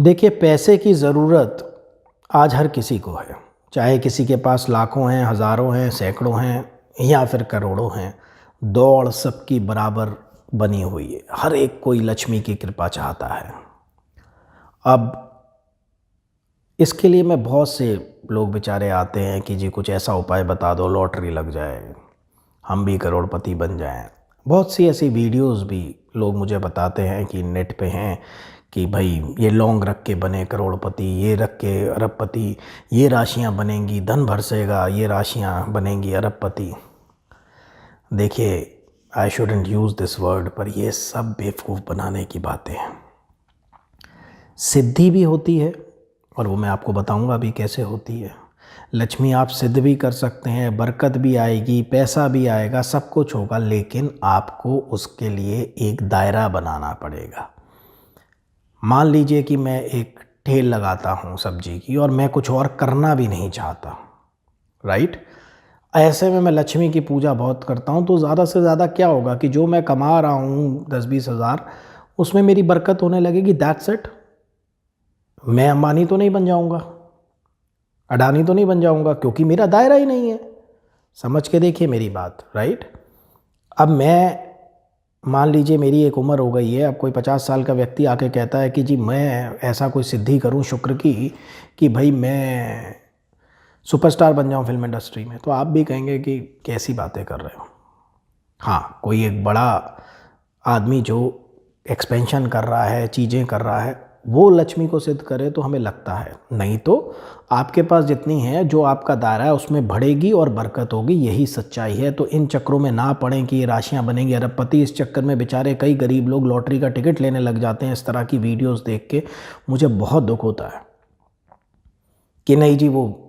देखिए, पैसे की ज़रूरत आज हर किसी को है, चाहे किसी के पास लाखों हैं, हज़ारों हैं, सैकड़ों हैं या फिर करोड़ों हैं। दौड़ सबकी बराबर बनी हुई है, हर एक कोई लक्ष्मी की कृपा चाहता है। अब इसके लिए मैं बहुत से लोग बेचारे आते हैं कि जी कुछ ऐसा उपाय बता दो, लॉटरी लग जाए, हम भी करोड़पति बन जाएं। बहुत सी ऐसी वीडियोस भी लोग मुझे बताते हैं कि नेट पे हैं कि भाई ये लौंग रख के बने करोड़पति, ये रख के अरबपति, ये राशियां बनेंगी, धन बरसेगा, ये राशियां बनेंगी अरबपति। देखिए, I shouldn't use this word, पर ये सब बेवकूफ़ बनाने की बातें हैं। सिद्धि भी होती है और वो मैं आपको बताऊंगा अभी कैसे होती है। लक्ष्मी आप सिद्ध भी कर सकते हैं, बरकत भी आएगी, पैसा भी आएगा, सब कुछ होगा, लेकिन आपको उसके लिए एक दायरा बनाना पड़ेगा। मान लीजिए कि मैं एक ठेल लगाता हूँ सब्जी की और मैं कुछ और करना भी नहीं चाहता, राइट। ऐसे में मैं लक्ष्मी की पूजा बहुत करता हूँ, तो ज़्यादा से ज़्यादा क्या होगा कि जो मैं कमा रहा हूँ 10-20 हज़ार, उसमें मेरी बरकत होने लगेगी, दैट्स इट। मैं अंबानी तो नहीं बन जाऊँगा, अडानी तो नहीं बन जाऊँगा, क्योंकि मेरा दायरा ही नहीं है। समझ के देखिए मेरी बात, राइट। अब मैं मान लीजिए मेरी एक उम्र हो गई है, अब कोई 50 साल का व्यक्ति आके कहता है कि जी मैं ऐसा कोई सिद्धि करूं शुक्र की कि भाई मैं सुपरस्टार बन जाऊं फिल्म इंडस्ट्री में, तो आप भी कहेंगे कि कैसी बातें कर रहे हो। हाँ, कोई एक बड़ा आदमी जो एक्सपेंशन कर रहा है, चीज़ें कर रहा है, वो लक्ष्मी को सिद्ध करे तो हमें लगता है, नहीं तो आपके पास जितनी है, जो आपका दायरा है उसमें बढ़ेगी और बरकत होगी, यही सच्चाई है। तो इन चक्रों में ना पड़ें कि ये राशियां बनेंगी अरबपति। इस चक्कर में बेचारे कई गरीब लोग लॉटरी का टिकट लेने लग जाते हैं। इस तरह की वीडियोस देख के मुझे बहुत दुख होता है कि नहीं जी, वो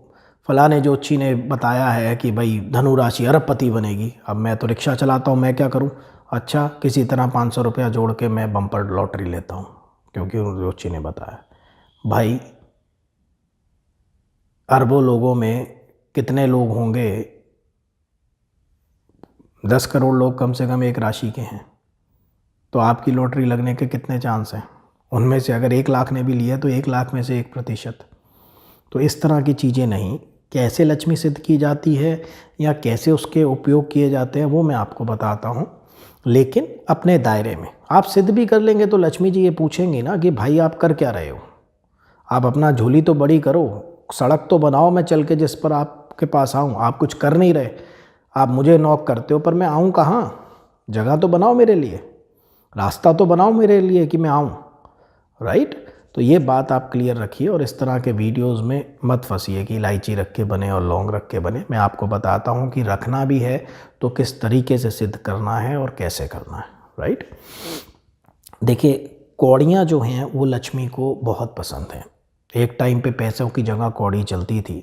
फलाने जोशी ने बताया है कि भाई धनु राशि अरबपति बनेगी। अब मैं तो रिक्शा चलाता हूँ, मैं क्या करूँ? अच्छा, किसी तरह 500 रुपया जोड़ के मैं बम्पर लॉटरी लेता हूँ क्योंकि उन जोशी ने बताया। भाई, अरबों लोगों में कितने लोग होंगे? 10 करोड़ लोग कम से कम एक राशि के हैं, तो आपकी लॉटरी लगने के कितने चांस हैं? उनमें से अगर 1 लाख ने भी लिया तो 1 लाख में से 1%। तो इस तरह की चीज़ें नहीं, कैसे लक्ष्मी सिद्ध की जाती है या कैसे उसके उपयोग किए जाते हैं वो मैं आपको बताता हूँ, लेकिन अपने दायरे में। आप सिद्ध भी कर लेंगे तो लक्ष्मी जी ये पूछेंगी ना कि भाई आप कर क्या रहे हो? आप अपना झोली तो बड़ी करो, सड़क तो बनाओ मैं चल के जिस पर आपके पास आऊँ। आप कुछ कर नहीं रहे, आप मुझे नॉक करते हो, पर मैं आऊँ कहाँ? जगह तो बनाओ मेरे लिए, रास्ता तो बनाओ मेरे लिए कि मैं आऊँ, राइट। तो ये बात आप क्लियर रखिए और इस तरह के वीडियोस में मत फंसिए कि इलायची रख के बने और लौंग रख के बने। मैं आपको बताता हूँ कि रखना भी है तो किस तरीके से सिद्ध करना है और कैसे करना है, राइट। देखिए, कौड़ियाँ जो हैं वो लक्ष्मी को बहुत पसंद हैं। एक टाइम पे पैसों की जगह कौड़ी चलती थी।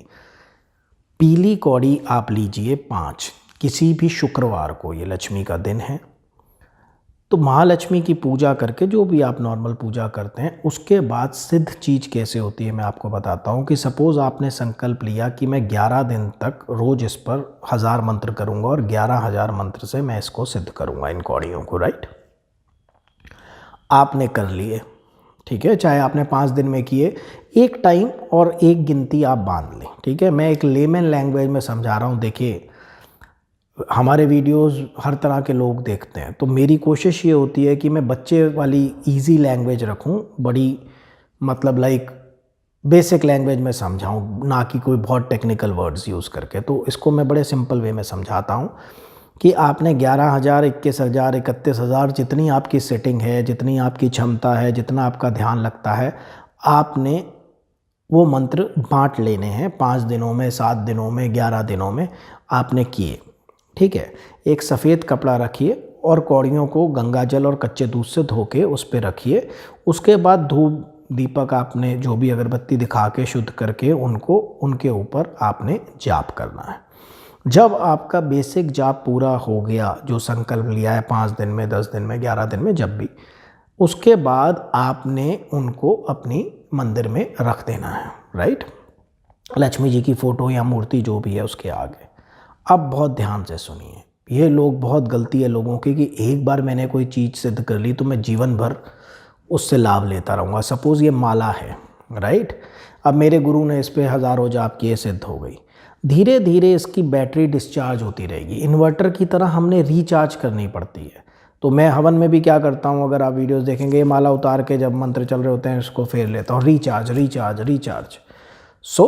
पीली कौड़ी आप लीजिए 5, किसी भी शुक्रवार को, ये लक्ष्मी का दिन है, तो महालक्ष्मी की पूजा करके, जो भी आप नॉर्मल पूजा करते हैं, उसके बाद सिद्ध चीज़ कैसे होती है मैं आपको बताता हूँ। कि सपोज़ आपने संकल्प लिया कि मैं 11 दिन तक रोज़ इस पर 1000 मंत्र करूँगा और 11,000 मंत्र से मैं इसको सिद्ध करूँगा, इन कौड़ियों को, राइट। आपने कर लिए, ठीक है, चाहे आपने 5 दिन में किए, एक टाइम और एक गिनती आप बांध लें, ठीक है। मैं एक लेमन लैंग्वेज में समझा रहा हूँ। देखिए, हमारे वीडियोस हर तरह के लोग देखते हैं, तो मेरी कोशिश ये होती है कि मैं बच्चे वाली इजी लैंग्वेज रखूं, बड़ी मतलब लाइक बेसिक लैंग्वेज में समझाऊं, ना कि कोई बहुत टेक्निकल वर्ड्स यूज़ करके। तो इसको मैं बड़े सिंपल वे में समझाता हूं कि आपने 11,000, 21,000, 31,000, जितनी आपकी सेटिंग है, जितनी आपकी क्षमता है, जितना आपका ध्यान लगता है, आपने वो मंत्र बांट लेने हैं। 5 दिनों में, 7 दिनों में, 11 दिनों में आपने किए, ठीक है। एक सफ़ेद कपड़ा रखिए और कौड़ियों को गंगा जल और कच्चे दूध से धो के उस पर रखिए। उसके बाद धूप दीपक आपने जो भी अगरबत्ती दिखा के शुद्ध करके उनको, उनके ऊपर आपने जाप करना है। जब आपका बेसिक जाप पूरा हो गया, जो संकल्प लिया है 5 दिन में, 10 दिन में, 11 दिन में, जब भी, उसके बाद आपने उनको अपनी मंदिर में रख देना है, राइट। लक्ष्मी जी की फ़ोटो या मूर्ति जो भी है उसके आगे। अब बहुत ध्यान से सुनिए, ये लोग, बहुत गलती है लोगों की कि एक बार मैंने कोई चीज़ सिद्ध कर ली तो मैं जीवन भर उससे लाभ लेता रहूँगा। सपोज़ ये माला है, राइट। अब मेरे गुरु ने इस पे हज़ारों जाप किए, सिद्ध हो गई। धीरे धीरे इसकी बैटरी डिस्चार्ज होती रहेगी, इन्वर्टर की तरह हमने रिचार्ज करनी पड़ती है। तो मैं हवन में भी क्या करता हूँ, अगर आप वीडियोस देखेंगे, माला उतार के जब मंत्र चल रहे होते हैं इसको फेर लेता हूँ, रिचार्ज रिचार्ज रिचार्ज। सो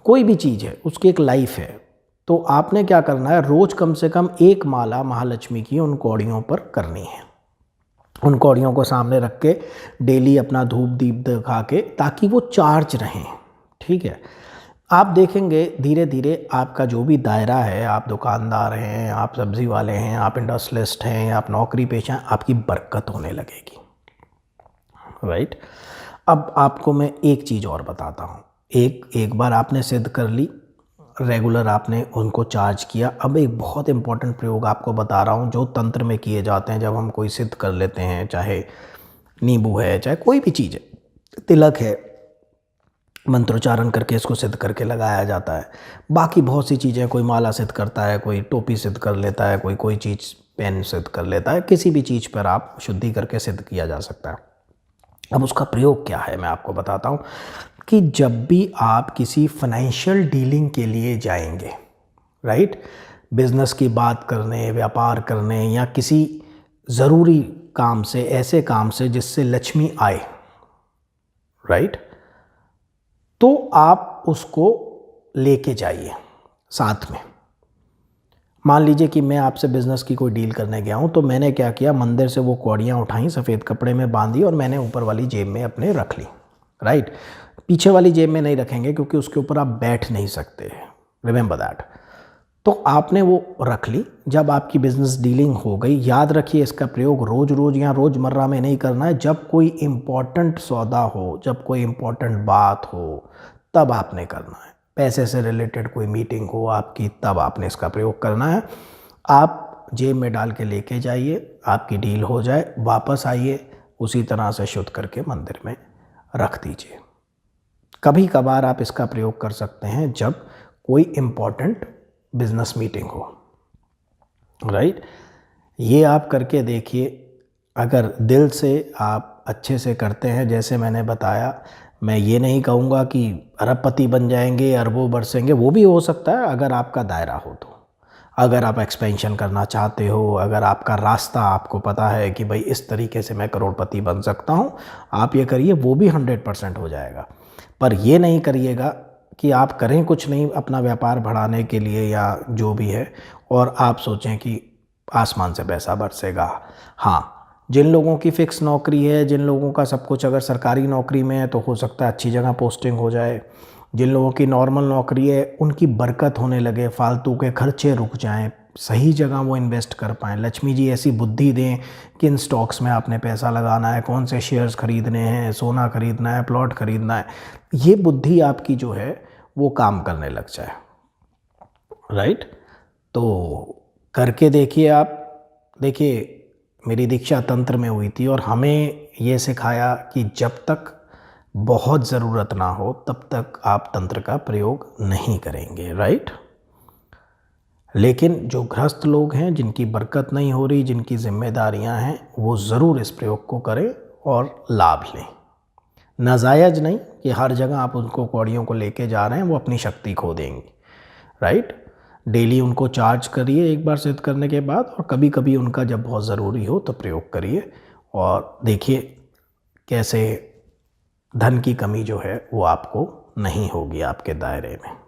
कोई भी चीज़ है उसकी एक लाइफ है। तो आपने क्या करना है, रोज़ कम से कम एक माला महालक्ष्मी की उन कौड़ियों पर करनी है। उन कौड़ियों को सामने रख के डेली अपना धूप दीप दिखा के, ताकि वो चार्ज रहें। ठीक है। आप देखेंगे धीरे धीरे आपका जो भी दायरा है, आप दुकानदार हैं, आप सब्ज़ी वाले हैं, आप इंडस्ट्रियलिस्ट हैं, आप नौकरी पेशा हैं, आपकी बरकत होने लगेगी। राइट। अब आपको मैं एक चीज़ और बताता हूँ। एक बार आपने सिद्ध कर ली, रेगुलर आपने उनको चार्ज किया। अब एक बहुत इंपॉर्टेंट प्रयोग आपको बता रहा हूँ जो तंत्र में किए जाते हैं जब हम कोई सिद्ध कर लेते हैं, चाहे नींबू है, चाहे कोई भी चीज़ है, तिलक है, मंत्रोच्चारण करके इसको सिद्ध करके लगाया जाता है। बाकी बहुत सी चीज़ें, कोई माला सिद्ध करता है, कोई टोपी सिद्ध कर लेता है, कोई चीज़ पेन सिद्ध कर लेता है। किसी भी चीज़ पर आप शुद्धि करके सिद्ध किया जा सकता है। अब उसका प्रयोग क्या है मैं आपको बताता हूँ कि जब भी आप किसी फाइनेंशियल डीलिंग के लिए जाएंगे, राइट, बिजनेस की बात करने, व्यापार करने, या किसी ज़रूरी काम से, ऐसे काम से जिससे लक्ष्मी आए, राइट, तो आप उसको लेके जाइए साथ में। मान लीजिए कि मैं आपसे बिज़नेस की कोई डील करने गया हूँ, तो मैंने क्या किया, मंदिर से वो कौड़ियाँ उठाई, सफ़ेद कपड़े में बांधी और मैंने ऊपर वाली जेब में अपने रख ली। राइट। पीछे वाली जेब में नहीं रखेंगे क्योंकि उसके ऊपर आप बैठ नहीं सकते, रिमेंबर दैट। तो आपने वो रख ली। जब आपकी बिज़नेस डीलिंग हो गई, याद रखिए इसका प्रयोग रोज़ रोज़ या रोज़मर्रा में नहीं करना है। जब कोई इम्पॉर्टेंट सौदा हो, जब कोई इम्पॉर्टेंट बात हो, तब आपने करना है। पैसे से रिलेटेड कोई मीटिंग हो आपकी, तब आपने इसका प्रयोग करना है। आप जेब में डाल के लेके जाइए, आपकी डील हो जाए, वापस आइए, उसी तरह से शुद्ध करके मंदिर में रख दीजिए। कभी कभार आप इसका प्रयोग कर सकते हैं जब कोई इम्पॉर्टेंट बिजनेस मीटिंग हो, राइट। ये आप करके देखिए। अगर दिल से आप अच्छे से करते हैं, जैसे मैंने बताया, मैं ये नहीं कहूँगा कि अरबपति बन जाएंगे, अरबों बरसेंगे, वो भी हो सकता है अगर आपका दायरा हो तो। अगर आप एक्सपेंशन करना चाहते हो, अगर आपका रास्ता आपको पता है कि भाई इस तरीके से मैं करोड़पति बन सकता हूँ, आप ये करिए, वो भी 100% हो जाएगा। पर ये नहीं करिएगा कि आप करें कुछ नहीं अपना व्यापार बढ़ाने के लिए या जो भी है, और आप सोचें कि आसमान से पैसा बरसेगा। हाँ, जिन लोगों की फ़िक्स नौकरी है, जिन लोगों का सब कुछ अगर सरकारी नौकरी में है तो हो सकता है अच्छी जगह पोस्टिंग हो जाए। जिन लोगों की नॉर्मल नौकरी है उनकी बरकत होने लगे, फालतू के खर्चे रुक जाएं, सही जगह वो इन्वेस्ट कर पाएँ। लक्ष्मी जी ऐसी बुद्धि दें किन स्टॉक्स में आपने पैसा लगाना है, कौन से शेयर्स खरीदने हैं, सोना खरीदना है, प्लॉट खरीदना है। ये बुद्धि आपकी जो है वो काम करने लग जाए, राइट। तो करके देखिए आप। देखिए, मेरी दीक्षा तंत्र में हुई थी और हमें ये सिखाया कि जब तक बहुत ज़रूरत ना हो तब तक आप तंत्र का प्रयोग नहीं करेंगे, राइट। लेकिन जो गृहस्थ लोग हैं, जिनकी बरकत नहीं हो रही, जिनकी जिम्मेदारियां हैं, वो ज़रूर इस प्रयोग को करें और लाभ लें। नाजायज़ नहीं कि हर जगह आप उनको कौड़ियों को लेके जा रहे हैं, वो अपनी शक्ति खो देंगी, राइट। डेली उनको चार्ज करिए एक बार सिद्ध करने के बाद, और कभी कभी उनका जब बहुत ज़रूरी हो तो प्रयोग करिए, और देखिए कैसे धन की कमी जो है वो आपको नहीं होगी आपके दायरे में।